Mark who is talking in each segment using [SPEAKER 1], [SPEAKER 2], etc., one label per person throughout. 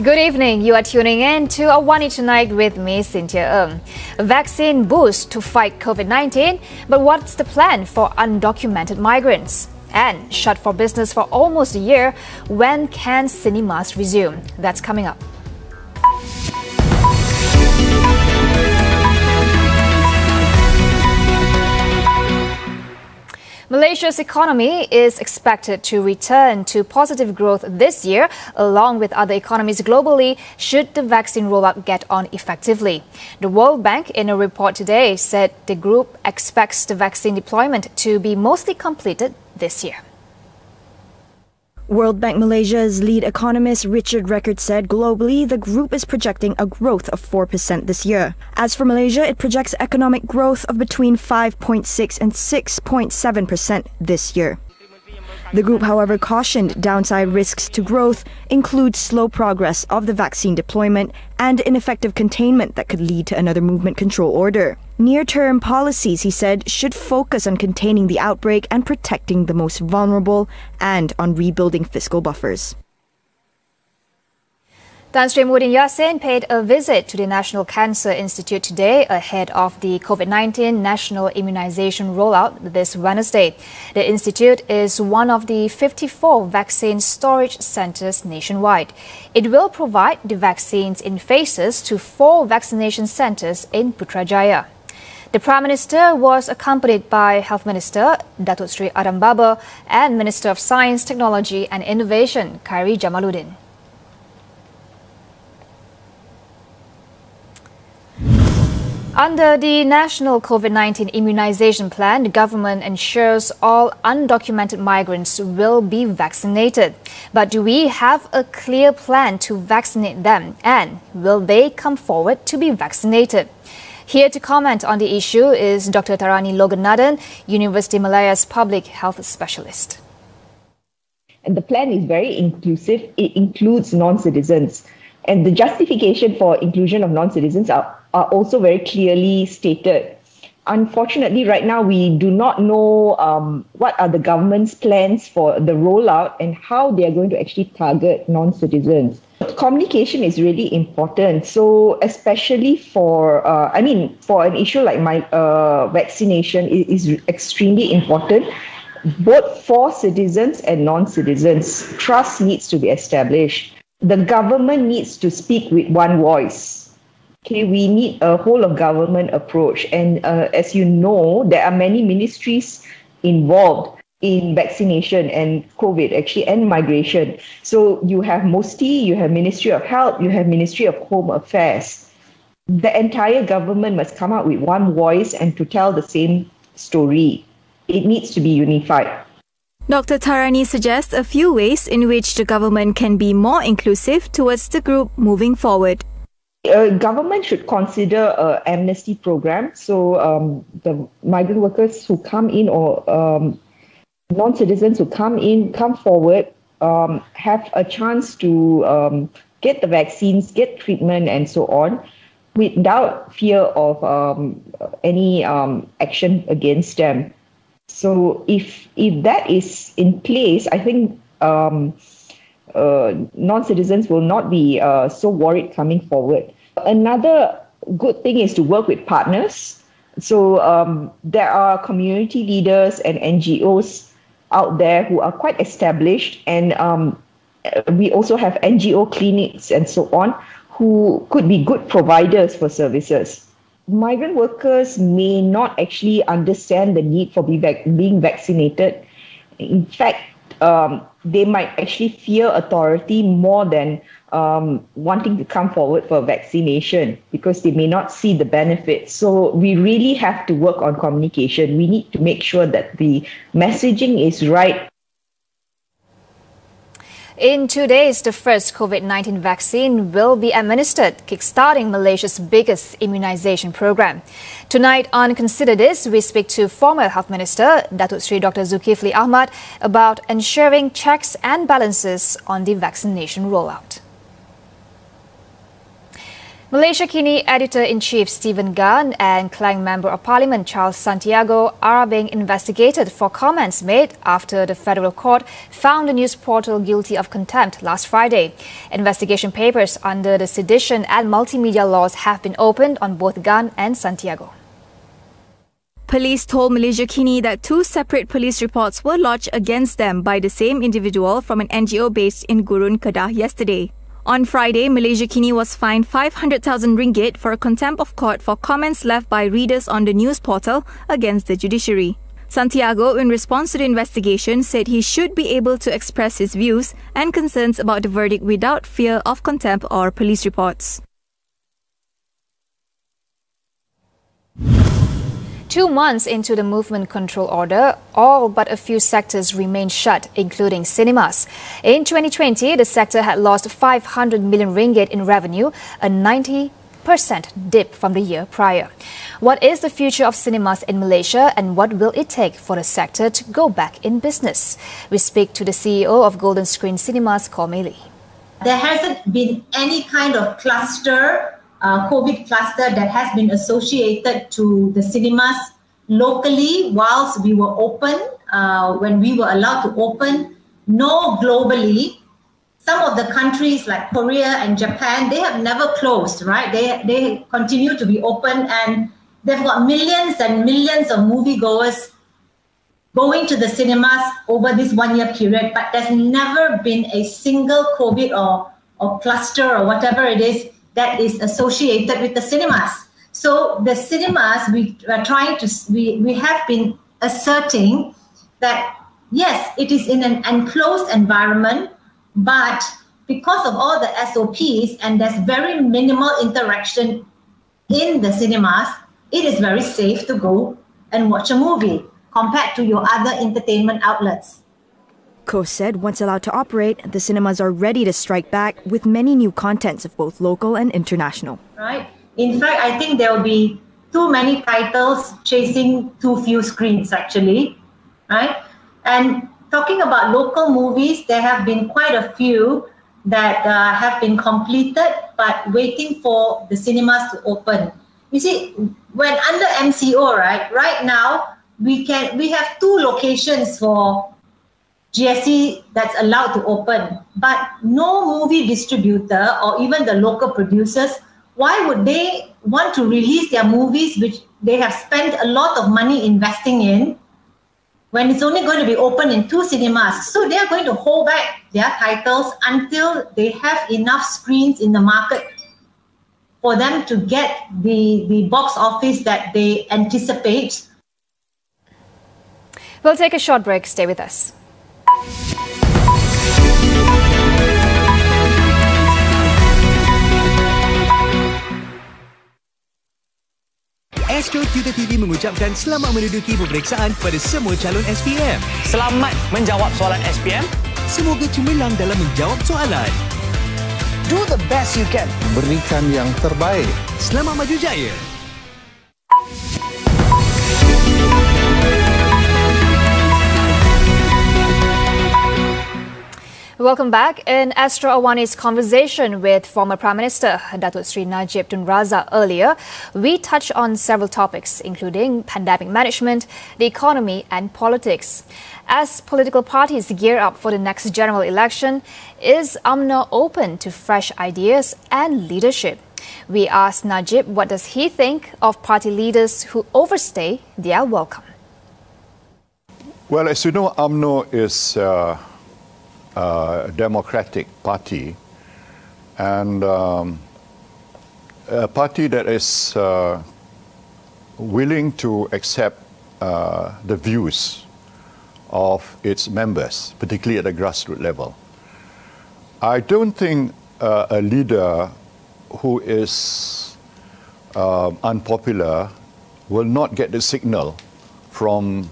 [SPEAKER 1] Good evening. You are tuning in to AWANI Tonight with me, Cynthia Ng. A vaccine boost to fight COVID-19, but what's the plan for undocumented migrants? And shut for business for almost a year, when can cinemas resume? That's coming up. Malaysia's economy is expected to return to positive growth this year, along with other economies globally, should the vaccine rollout get on effectively. The World Bank, in a report today, said the group expects the vaccine deployment to be mostly completed this year.
[SPEAKER 2] World Bank Malaysia's lead economist Richard Record said globally the group is projecting a growth of 4% this year. As for Malaysia, it projects economic growth of between 5.6 and 6.7% this year. The group, however, cautioned downside risks to growth include slow progress of the vaccine deployment and ineffective containment that could lead to another movement control order. Near-term policies, he said, should focus on containing the outbreak and protecting the most vulnerable and on rebuilding fiscal buffers.
[SPEAKER 1] Tan Sri Muhyiddin Yassin paid a visit to the National Cancer Institute today ahead of the COVID-19 national immunization rollout this Wednesday. The institute is one of the 54 vaccine storage centres nationwide. It will provide the vaccines in phases to 4 vaccination centres in Putrajaya. The Prime Minister was accompanied by Health Minister Datuk Sri Adam Baba and Minister of Science, Technology and Innovation Khairi Jamaluddin. Under the National COVID-19 Immunization Plan, the government ensures all undocumented migrants will be vaccinated. But do we have a clear plan to vaccinate them, and will they come forward to be vaccinated? Here to comment on the issue is Dr. Tharani Loganathan, University Malaya's public health specialist.
[SPEAKER 3] And the plan is very inclusive. It includes non-citizens. And the justification for inclusion of non-citizens are also very clearly stated. Unfortunately, right now, we do not know what are the government's plans for the rollout and how they are going to actually target non-citizens. Communication is really important. So especially for, for an issue like vaccination is extremely important, both for citizens and non-citizens. Trust needs to be established. The government needs to speak with one voice. Okay, we need a whole of government approach. And as you know, there are many ministries involved in vaccination and COVID actually and migration. So you have MOSTI, you have Ministry of Health, you have Ministry of Home Affairs. The entire government must come out with one voice and to tell the same story. It needs to be unified.
[SPEAKER 2] Dr. Tharani suggests a few ways in which the government can be more inclusive towards the group moving forward.
[SPEAKER 3] Government should consider an amnesty program. So the migrant workers who come in or non-citizens who come forward, have a chance to get the vaccines, get treatment and so on without fear of any action against them. So if that is in place, I think non-citizens will not be so worried coming forward. Another good thing is to work with partners. So there are community leaders and NGOs out there who are quite established, and we also have NGO clinics and so on who could be good providers for services. Migrant workers may not actually understand the need for being vaccinated. In fact, they might actually fear authority more than wanting to come forward for vaccination because they may not see the benefits. So we really have to work on communication. We need to make sure that the messaging is right.
[SPEAKER 1] In 2 days, the first COVID-19 vaccine will be administered, kickstarting Malaysia's biggest immunization program. Tonight on Consider This, we speak to former Health Minister Datuk Sri Dr. Zulkifli Ahmad about ensuring checks and balances on the vaccination rollout. Malaysia Kini Editor-in-Chief Stephen Ng and Klang Member of Parliament Charles Santiago are being investigated for comments made after the federal court found the news portal guilty of contempt last Friday. Investigation papers under the sedition and multimedia laws have been opened on both Ng and Santiago.
[SPEAKER 2] Police told Malaysia Kini that 2 separate police reports were lodged against them by the same individual from an NGO based in Gurun, Kedah yesterday. On Friday, Malaysia Kini was fined 500,000 ringgit for a contempt of court for comments left by readers on the news portal against the judiciary. Santiago, in response to the investigation, said he should be able to express his views and concerns about the verdict without fear of contempt or police reports.
[SPEAKER 1] 2 months into the movement control order, all but a few sectors remain shut, including cinemas. In 2020, the sector had lost 500 million ringgit in revenue, a 90% dip from the year prior. What is the future of cinemas in Malaysia and what will it take for the sector to go back in business? We speak to the CEO of Golden Screen Cinemas, Mei Lee.
[SPEAKER 4] There hasn't been any kind of cluster, COVID cluster that has been associated to the cinemas locally whilst we were open, when we were allowed to open, nor globally. Some of the countries like Korea and Japan, they have never closed, right? They continue to be open and they've got millions and millions of moviegoers going to the cinemas over this 1-year period, but there's never been a single COVID or cluster or whatever it is that is associated with the cinemas. So the cinemas, we have been asserting that yes, it is in an enclosed environment, but because of all the SOPs and there's very minimal interaction in the cinemas, it is very safe to go and watch a movie compared to your other entertainment outlets.
[SPEAKER 2] Ko said once allowed to operate, the cinemas are ready to strike back with many new contents of both local and international.
[SPEAKER 4] Right. In fact, I think there will be too many titles chasing too few screens actually, right? And talking about local movies, there have been quite a few that have been completed but waiting for the cinemas to open. You see, when under MCO, right now, we have 2 locations for GSC that's allowed to open, but no movie distributor or even the local producers, why would they want to release their movies which they have spent a lot of money investing in when it's only going to be open in 2 cinemas? So they are going to hold back their titles until they have enough screens in the market for them to get the box office that they anticipate.
[SPEAKER 1] We'll take a short break. Stay with us.
[SPEAKER 5] Astro Tutor TV mengucapkan selamat menduduki peperiksaan pada semua calon SPM.
[SPEAKER 6] Selamat menjawab soalan SPM.
[SPEAKER 5] Semoga cemerlang dalam menjawab soalan.
[SPEAKER 6] Do the best you can.
[SPEAKER 7] Berikan yang terbaik.
[SPEAKER 5] Selamat maju jaya.
[SPEAKER 1] Welcome back. In Astro AWANI's conversation with former Prime Minister Datuk Sri Najib Tun Razak earlier, we touched on several topics, including pandemic management, the economy and politics. As political parties gear up for the next general election, is UMNO open to fresh ideas and leadership? We asked Najib what does he think of party leaders who overstay their welcome.
[SPEAKER 7] Well, as you know, UMNO is a democratic party and a party that is willing to accept the views of its members, particularly at the grassroots level. I don't think a leader who is unpopular will not get the signal from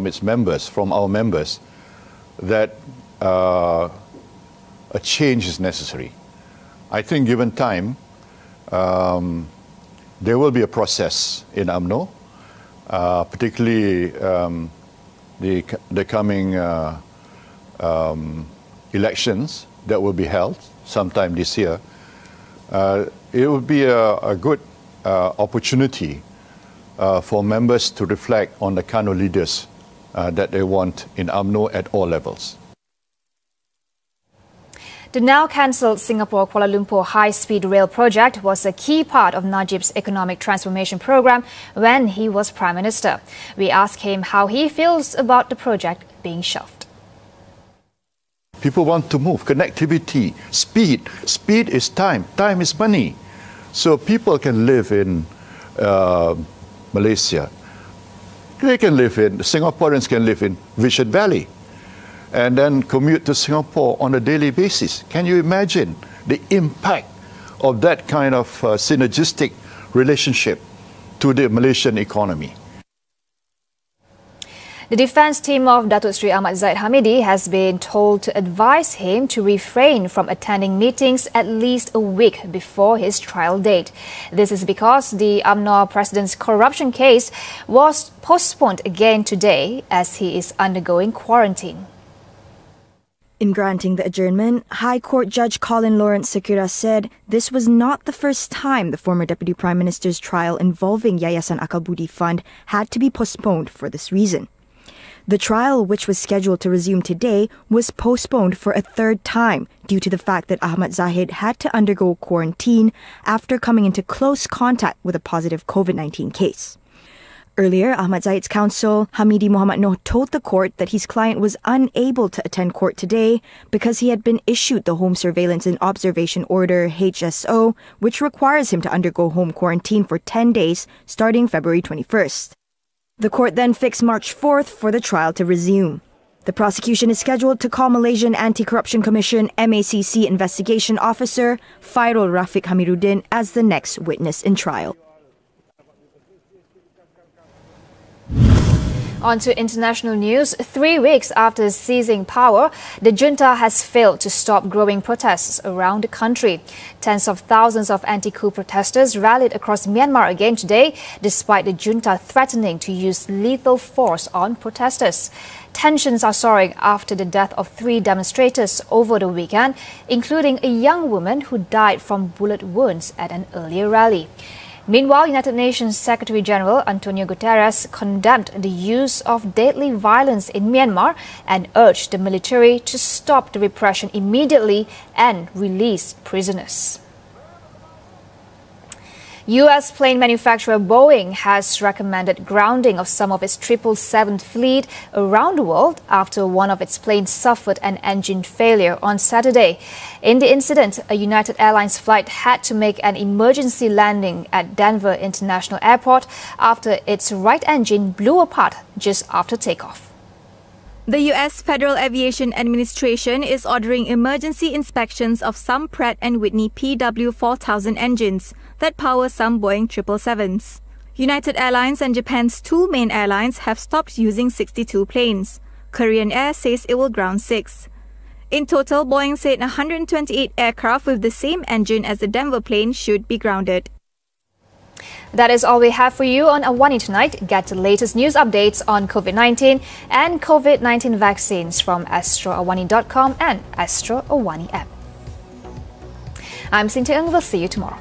[SPEAKER 7] its members, from our members, that a change is necessary. I think given time, there will be a process in UMNO, particularly the coming elections that will be held sometime this year, it will be a good opportunity for members to reflect on the kind of leaders that they want in UMNO at all levels.
[SPEAKER 1] The now cancelled Singapore-Kuala Lumpur high-speed rail project was a key part of Najib's economic transformation program when he was Prime Minister. We asked him how he feels about the project being shelved.
[SPEAKER 7] People want to move, connectivity, speed. Speed is time, time is money. So people can live in Malaysia. Singaporeans can live in Vision Valley and then commute to Singapore on a daily basis. Can you imagine the impact of that kind of synergistic relationship to the Malaysian economy?
[SPEAKER 1] The defence team of Datuk Seri Ahmad Zahid Hamidi has been told to advise him to refrain from attending meetings at least a week before his trial date. This is because the UMNO president's corruption case was postponed again today as he is undergoing quarantine.
[SPEAKER 2] In granting the adjournment, High Court Judge Colin Lawrence Sekira said this was not the first time the former Deputy Prime Minister's trial involving Yayasan Akal Budi Fund had to be postponed for this reason. The trial, which was scheduled to resume today, was postponed for a third time due to the fact that Ahmad Zahid had to undergo quarantine after coming into close contact with a positive COVID-19 case. Earlier, Ahmad Zahid's counsel, Hamidi Muhammad Noor, told the court that his client was unable to attend court today because he had been issued the Home Surveillance and Observation Order, HSO, which requires him to undergo home quarantine for 10 days starting February 21st. The court then fixed March 4th for the trial to resume. The prosecution is scheduled to call Malaysian Anti-Corruption Commission MACC investigation officer Fairul Rafiq Hamiruddin as the next witness in trial.
[SPEAKER 1] On to international news. 3 weeks after seizing power, the junta has failed to stop growing protests around the country. Tens of thousands of anti-coup protesters rallied across Myanmar again today, despite the junta threatening to use lethal force on protesters. Tensions are soaring after the death of 3 demonstrators over the weekend, including a young woman who died from bullet wounds at an earlier rally. Meanwhile, United Nations Secretary-General Antonio Guterres condemned the use of deadly violence in Myanmar and urged the military to stop the repression immediately and release prisoners. U.S. plane manufacturer Boeing has recommended grounding of some of its 777 fleet around the world after one of its planes suffered an engine failure on Saturday. In the incident, a United Airlines flight had to make an emergency landing at Denver International Airport after its right engine blew apart just after takeoff.
[SPEAKER 8] The U.S. Federal Aviation Administration is ordering emergency inspections of some Pratt & Whitney PW4000 engines that power some Boeing 777s. United Airlines and Japan's 2 main airlines have stopped using 62 planes. Korean Air says it will ground 6. In total, Boeing said 128 aircraft with the same engine as the Denver plane should be grounded.
[SPEAKER 1] That is all we have for you on AWANI tonight. Get the latest news updates on COVID-19 and COVID-19 vaccines from astroawani.com and Astro Awani app. I'm Cynthia Ng. We'll see you tomorrow.